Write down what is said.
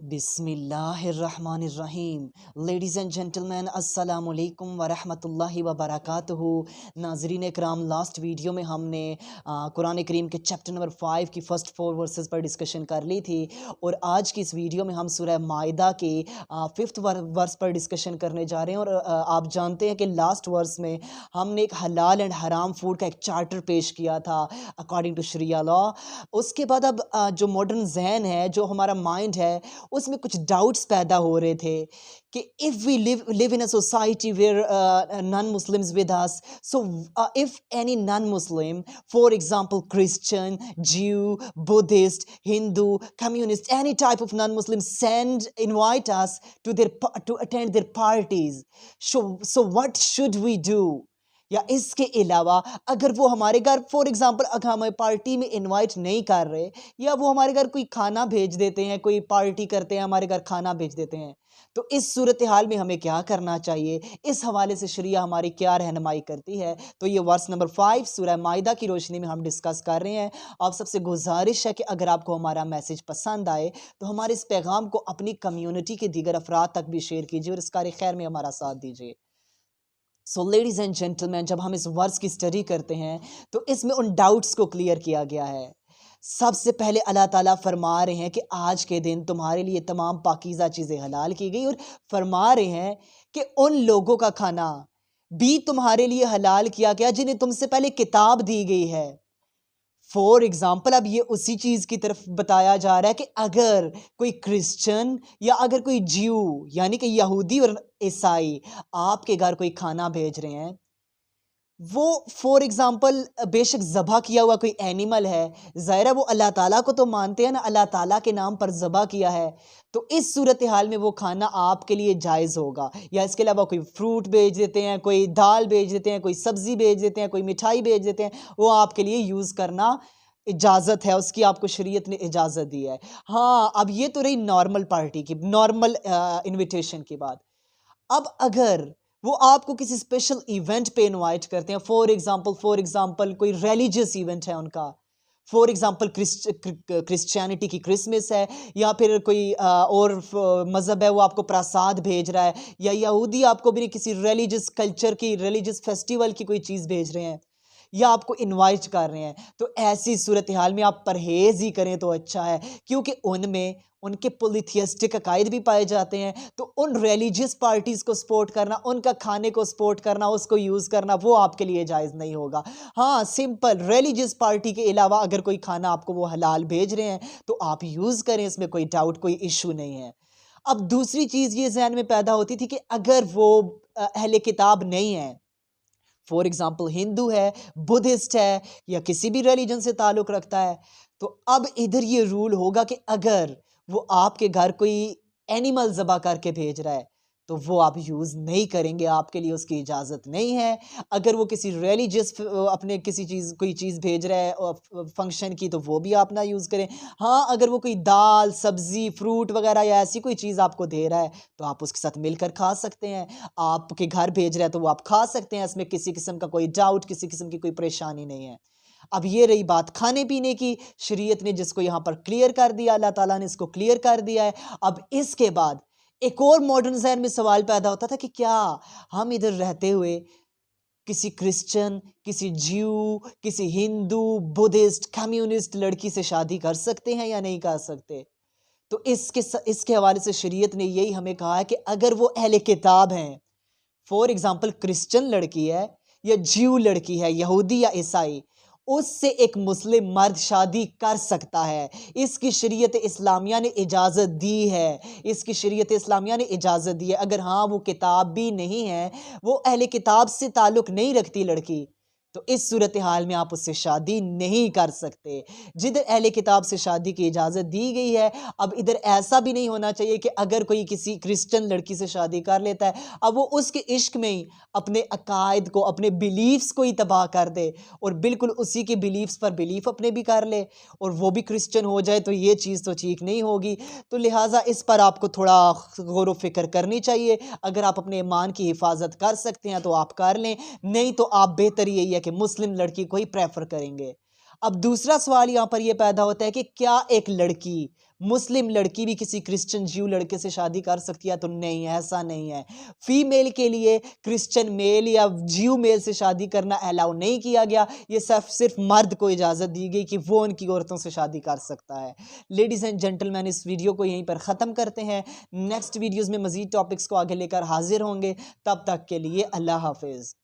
बिस्मिल्लाहिर्रहमानिर्रहीम। Ladies and gentleman, अस्सलामु अलैकुम वरहमतुल्लाहि वबरकातुहू। नाज़रीन इकराम, लास्ट वीडियो में हमने कुरान करीम के चैप्टर नंबर 5 की फ़र्स्ट 4 वर्सेस पर डिस्कशन कर ली थी और आज की इस वीडियो में हम सूरह माइदा के 5th वर्स पर डिस्कशन करने जा रहे हैं। और आप जानते हैं कि लास्ट वर्स में हमने एक हलाल एंड हराम फूड का एक चार्टर पेश किया था अकॉर्डिंग टू शरिया लॉ। उसके बाद अब जो मॉडर्न जहन है, जो हमारा माइंड है, उसमें कुछ डाउट्स पैदा हो रहे थे कि if we live in a society where non Muslims with us, so if any non Muslim, for example Christian, Jew, Buddhist, Hindu, communist, any type of non-Muslim invite us to attend their parties. So what should we do? या इसके अलावा अगर वो हमारे घर for example अगर हमें party में इनवाइट नहीं कर रहे, या वो हमारे घर कोई खाना भेज देते हैं, कोई पार्टी करते हैं, हमारे घर खाना भेज देते हैं, तो इस सूरत हाल में हमें क्या करना चाहिए? इस हवाले से शरिया हमारी क्या रहनुमाई करती है? तो ये वर्स नंबर 5 सूरह माइदा की रोशनी में हम डिस्कस कर रहे हैं। आप सबसे गुजारिश है कि अगर आपको हमारा मैसेज पसंद आए तो हमारे इस पैगाम को अपनी कम्युनिटी के दीगर अफराद तक भी शेयर कीजिए और इस कार्य खैर में हमारा साथ दीजिए। सो लेडीज़ एंड जेंटलमैन, जब हम इस वर्स की स्टडी करते हैं तो इसमें उन डाउट्स को क्लियर किया गया है। सबसे पहले अल्लाह ताला फरमा रहे हैं कि आज के दिन तुम्हारे लिए तमाम पाकीज़ा चीज़ें हलाल की गई, और फरमा रहे हैं कि उन लोगों का खाना भी तुम्हारे लिए हलाल किया गया जिन्हें तुमसे पहले किताब दी गई है। फॉर एग्जाम्पल, अब ये उसी चीज़ की तरफ बताया जा रहा है कि अगर कोई क्रिश्चियन या अगर कोई ज्यू यानी कि यहूदी और ईसाई आपके घर कोई खाना भेज रहे हैं, वो फॉर एग्जाम्पल बेशक ज़बह किया हुआ कोई एनिमल है, ज़ाहिर है वो अल्लाह ताला को तो मानते हैं ना, अल्लाह ताला के नाम पर ज़बह किया है, तो इस सूरत हाल में वो खाना आपके लिए जायज़ होगा। या इसके अलावा कोई फ्रूट भेज देते हैं, कोई दाल भेज देते हैं, कोई सब्ज़ी भेज देते हैं, कोई मिठाई भेज देते हैं, वो आपके लिए यूज़ करना इजाज़त है, उसकी आपको शरीयत ने इजाज़त दी है। हाँ, अब ये तो रही नॉर्मल पार्टी की, नॉर्मल इन्विटेशन की बात। अब अगर वो आपको किसी स्पेशल इवेंट पे इनवाइट करते हैं, फॉर एग्जांपल कोई रिलीजियस इवेंट है उनका, फॉर एग्जांपल क्रिश्चियनिटी की क्रिसमस है, या फिर कोई और मज़हब है वो आपको प्रसाद भेज रहा है, या यहूदी आपको भी किसी रिलीजियस कल्चर की, रिलीजियस फेस्टिवल की कोई चीज़ भेज रहे हैं, या आपको इनवाइट कर रहे हैं, तो ऐसी सूरत हाल में आप परहेज़ ही करें तो अच्छा है, क्योंकि उनमें उनके पॉलीथियस्टिक अकायद भी पाए जाते हैं। तो उन रिलीजियस पार्टीज़ को सपोर्ट करना, उनका खाने को सपोर्ट करना, उसको यूज़ करना, वो आपके लिए जायज़ नहीं होगा। हाँ, सिंपल रिलीजियस पार्टी के अलावा अगर कोई खाना आपको वो हलाल भेज रहे हैं तो आप यूज़ करें, इसमें कोई डाउट, कोई इशू नहीं है। अब दूसरी चीज़ ये ज़हन में पैदा होती थी कि अगर वो अहले किताब नहीं है, फॉर एग्जाम्पल हिंदू है, बुद्धिस्ट है, या किसी भी रिलीजन से ताल्लुक़ रखता है, तो अब इधर ये रूल होगा कि अगर वो आपके घर कोई एनिमल ज़बह करके भेज रहा है तो वो आप यूज़ नहीं करेंगे, आपके लिए उसकी इजाज़त नहीं है। अगर वो किसी रिलीजियस अपने किसी चीज़ कोई चीज़ भेज रहा है फंक्शन की, तो वो भी आप ना यूज़ करें। हाँ, अगर वो कोई दाल, सब्ज़ी, फ्रूट वगैरह या ऐसी कोई चीज़ आपको दे रहा है तो आप उसके साथ मिलकर खा सकते हैं। आपके घर भेज रहा है तो वो आप खा सकते हैं, इसमें किसी किस्म का कोई डाउट, किसी किस्म की कोई परेशानी नहीं है। अब ये रही बात खाने-पीने की, शरीयत ने जिसको यहाँ पर क्लियर कर दिया, अल्लाह ताला ने इसको क्लियर कर दिया है। अब इसके बाद एक और मॉडर्न ज़हन में सवाल पैदा होता था कि क्या हम इधर रहते हुए किसी क्रिश्चियन, किसी ज्यू, किसी हिंदू, बुद्धिस्ट, कम्युनिस्ट लड़की से शादी कर सकते हैं या नहीं कर सकते? तो इसके हवाले से शरीयत ने यही हमें कहा है कि अगर वो अहले किताब हैं, फॉर एग्जाम्पल क्रिश्चियन लड़की है, या ज्यू लड़की है, यहूदी या ईसाई, उससे एक मुस्लिम मर्द शादी कर सकता है। इसकी शरीयत इस्लामिया ने इजाज़त दी है, इसकी शरीयत इस्लामिया ने इजाज़त दी है। अगर हाँ, वो किताब भी नहीं है, वो अहले किताब से ताल्लुक़ नहीं रखती लड़की, तो इस सूरत हाल में आप उससे शादी नहीं कर सकते। जिधर अहले किताब से शादी की इजाज़त दी गई है, अब इधर ऐसा भी नहीं होना चाहिए कि अगर कोई किसी क्रिश्चियन लड़की से शादी कर लेता है, अब वो उसके इश्क में ही अपने अकायद को, अपने बिलीफ्स को ही तबाह कर दे, और बिल्कुल उसी के बिलीफ्स पर बिलीफ अपने भी कर ले, और वो भी क्रिश्चियन हो जाए, तो ये चीज़ तो ठीक नहीं होगी। तो लिहाजा इस पर आपको थोड़ा गौर व फ़िक्र करनी चाहिए। अगर आप अपने ईमान की हिफाजत कर सकते हैं तो आप कर लें, नहीं तो आप बेहतर यही है कि मुस्लिम लड़की को ही प्रेफर करेंगे। अब दूसरा सवाल यहाँ पर यह पैदा होता है कि क्या एक लड़की मुस्लिम लड़की भी किसी क्रिश्चियन ज्यू लड़के से शादी कर सकती है? तो नहीं, ऐसा नहीं है। फीमेल के लिए क्रिश्चियन मेल या ज्यू मेल से शादी करना अलाउ नहीं किया गया। ये सिर्फ मर्द को इजाज़त दी गई कि वो उनकी औरतों से शादी कर सकता है। लेडीज़ एंड जेंटलमैन, इस वीडियो को यहीं पर ख़त्म करते हैं। नेक्स्ट वीडियोज़ में मज़ीद टॉपिक्स को आगे लेकर हाजिर होंगे। तब तक के लिए अल्लाह हाफिज़।